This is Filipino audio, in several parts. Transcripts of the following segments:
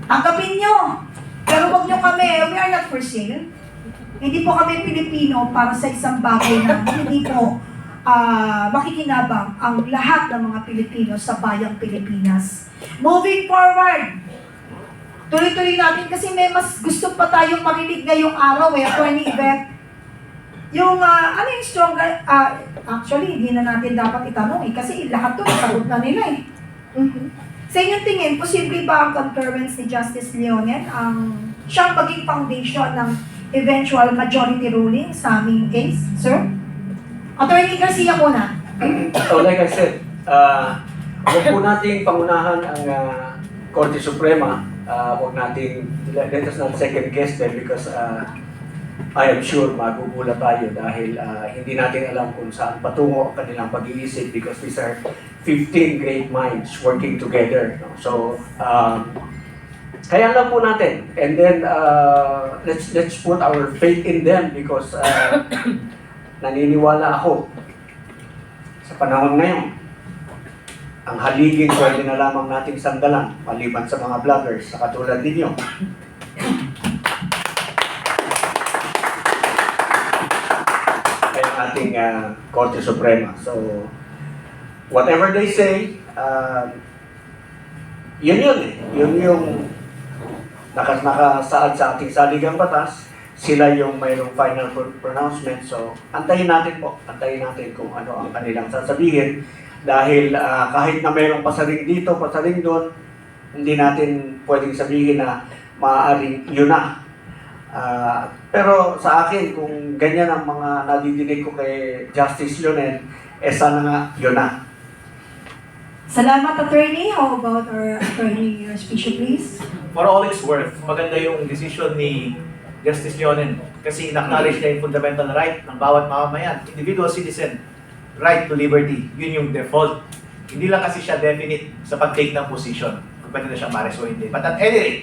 Tanggapin nyo. Pero wag nyo kami, we are not for sale. Hindi po kami Pilipino para sa isang bagay na hindi po makikinabang ang lahat ng mga Pilipino sa bayang Pilipinas. Moving forward, tuloy-tuloy natin kasi may mas gusto pa tayong marinig ngayong araw Attorney Yvette. Yung, ano yung stronger, actually, hindi na natin dapat itanong kasi lahat to nasagot na nila Sa inyong tingin, posible ba ang concurrence ni Justice Leonen ang siyang maging foundation ng eventual majority ruling sa aming case, sir? Attorney Garcia muna. So like I said, huwag po nating pangunahan ang Korte Suprema. Huwag nating, let us not second guess them because I am sure magugula tayo dahil hindi natin alam kung saan patungo ang kanilang pag-iisip because these are 15 great minds working together. No? So, kaya lang po natin. And then, let's put our faith in them because naniniwala ako sa panahon ngayon, ang haliging pwede na lamang nating sandalan maliban sa mga vloggers na katulad ninyo. Ay ating Korte Suprema. So, whatever they say, yun yung nakasaad sa ating saligang batas. Sila yung mayroong final pronouncement. So, antayin natin kung ano ang kanilang sasabihin. Dahil kahit na mayroong pasaring dito, pasaring doon, hindi natin pwedeng sabihin na maaaring yun na. Pero sa akin, kung ganyan ang mga nadidinig ko kay Justice Leonen, sana nga yun na. Salamat, Attorney. How about our Attorney Speech, please? For all it's worth, maganda yung decision ni Justice Leonen kasi in-acknowledge niya yung fundamental right ng bawat mamamayan, individual citizen, right to liberty. Yun yung default. Hindi lang kasi siya definite sa pag-take ng position kung pwede na siyang mares o hindi. But at any rate,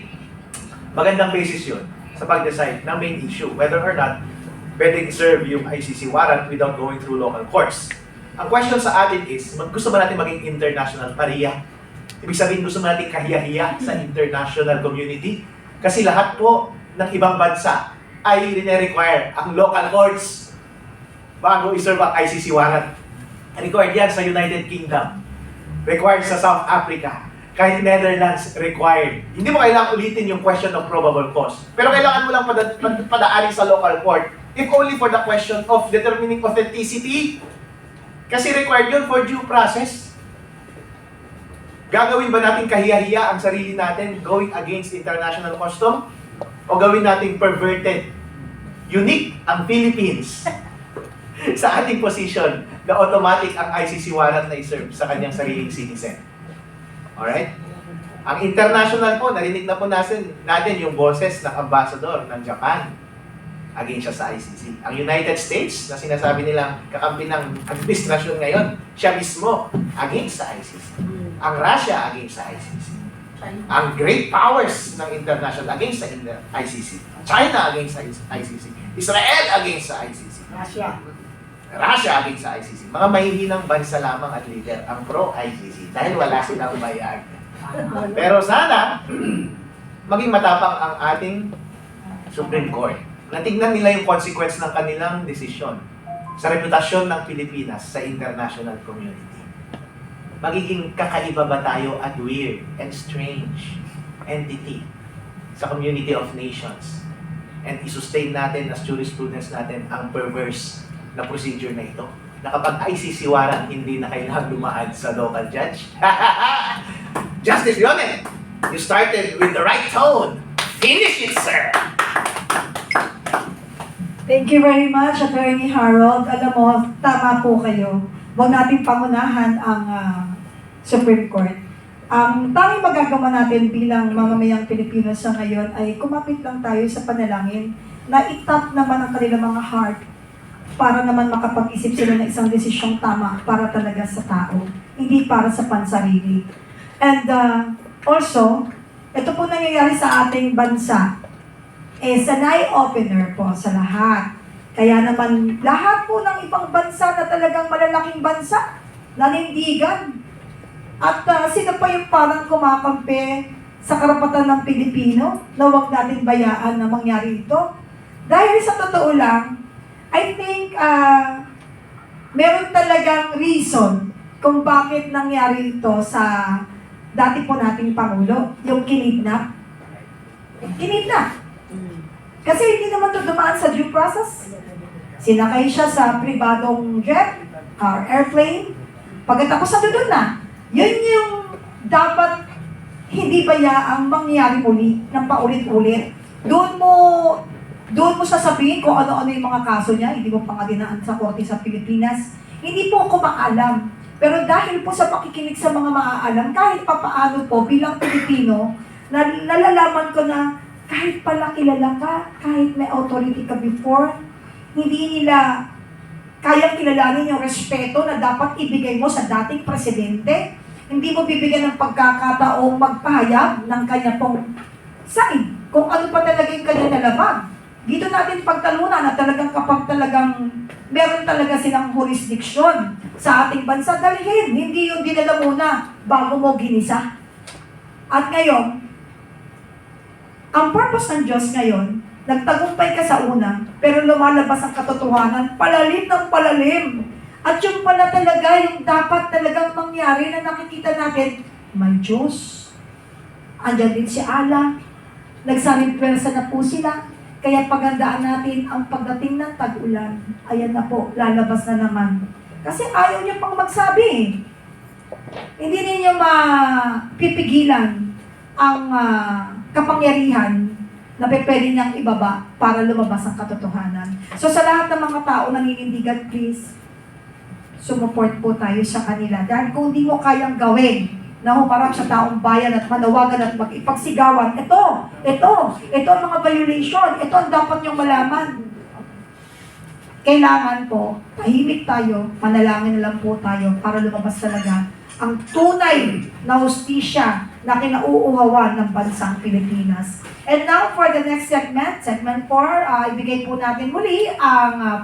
magandang basis yun sa pag-decide ng main issue, whether or not pwedeng i-serve yung ICC warrant without going through local courts. Ang question sa atin is, gusto ba natin maging international pariya? Ibig sabihin, gusto ba natin kahiya-hiya sa international community? Kasi lahat po ng ibang bansa ay rine-require ang local courts bago i-serve ang ICC warrant. Required yan sa United Kingdom. Required sa South Africa. Kahit Netherlands, required. Hindi mo kailangan ulitin yung question of probable cause. Pero kailangan mo lang padaanin sa local court if only for the question of determining authenticity. Kasi required yun for due process. Gagawin ba natin kahiya-hiya ang sarili natin going against international custom? O gawin natin perverted, unique ang Philippines sa ating position na automatic ang ICC warrant na i-serve sa kanyang sariling citizen. Alright? Ang international po, narinig na po natin yung boses ng ambassador ng Japan against siya sa ICC. Ang United States, na sinasabi nilang kakampi ng administrasyon ngayon, siya mismo against sa ICC. Ang Russia against sa ICC. Ang great powers ng international against sa ICC. China against sa ICC. Israel against sa ICC. Russia against sa ICC. Mga mahihinang bansa lamang at leader ang pro-ICC dahil wala silang bayag. Pero sana, maging matapang ang ating Supreme Court. Natignan nila yung consequence ng kanilang desisyon sa reputasyon ng Pilipinas sa international community. Magiging kakaiba ba tayo at weird and strange entity sa community of nations? And i-sustain natin as jurisprudence natin ang perverse na procedure na ito. Na kapag ICC warrant, hindi na kailangan lumaan sa local judge. Justice Leonen, you started with the right tone. Finish it, sir! Thank you very much, Attorney Harold. Alam mo, tama po kayo. Huwag natin pangunahan ang Supreme Court. Ang tanging magagawa natin bilang mamamayang Pilipino sa ngayon ay kumapit lang tayo sa panalangin na itap naman ang kanilang mga heart para naman makapag-isip sila ng isang desisyong tama para talaga sa tao, hindi para sa pansarili. And also, ito po nangyayari sa ating bansa is an eye-opener po sa lahat. Kaya naman, lahat po ng ibang bansa na talagang malalaking bansa, nanindigan. At sino pa yung parang kumakampi sa karapatan ng Pilipino na huwag natin bayaan na mangyari ito. Dahil sa totoo lang, I think meron talagang reason kung bakit nangyari ito sa dati po nating Pangulo, yung kinidnap. Kinidnap. Kasi hindi naman ito dumaan sa due process. Sinakay siya sa pribadong jet, airplane. Pagkatapos sa doon na, yun yung dapat hindi bayaang mangyari muli ng paulit-ulit. Doon mo sasabihin kung ano-ano yung mga kaso niya, hindi mo pa nga dinaan sa korte sa Pilipinas. Hindi po ako maalam. Pero dahil po sa pakikinig sa mga maaalam, kahit papaano po bilang Pilipino, nalalaman ko na kahit pala kilala ka, kahit may authority ka before, hindi nila kayang kilalanin yung respeto na dapat ibigay mo sa dating presidente. Hindi mo bibigyan ng pagkakataong magpahayag ng kanya pong side, kung ano pa talaga yung kanya nalabag. Dito natin pagtalunan na talagang kapag talagang meron talaga silang jurisdiction sa ating bansa, dalhin, hindi yung dinala muna bago mo ginisa. At ngayon, ang purpose ng Diyos ngayon, nagtagumpay ka sa una, pero lumalabas ang katotohanan, palalim ng palalim. At yung pala talaga, yung dapat talagang mangyari na nakikita natin, may Diyos. Andyan din si Allah. Nagsaring pwersa na po sila. Kaya pagandaan natin ang pagdating ng tag-ulan. Ayan na po, lalabas na naman. Kasi ayaw niyo pang magsabi eh. Hindi ninyo mapipigilan ang kapangyarihan na pwede niyang ibaba para lumabas ang katotohanan. So sa lahat ng mga tao naninindigan, please, sumuport po tayo sa kanila. Dahil kung di mo kayang gawin na humarap sa taong bayan at manawagan at mag-ipagsigawan, ito ang mga violation, ito ang dapat niyong malaman. Kailangan po, tahimik tayo, manalangin na lang po tayo para lumabas talaga ang tunay na hustisya na kinauuhawan ng bansang Pilipinas. And now for the next segment, segment 4, ibigay po natin muli ang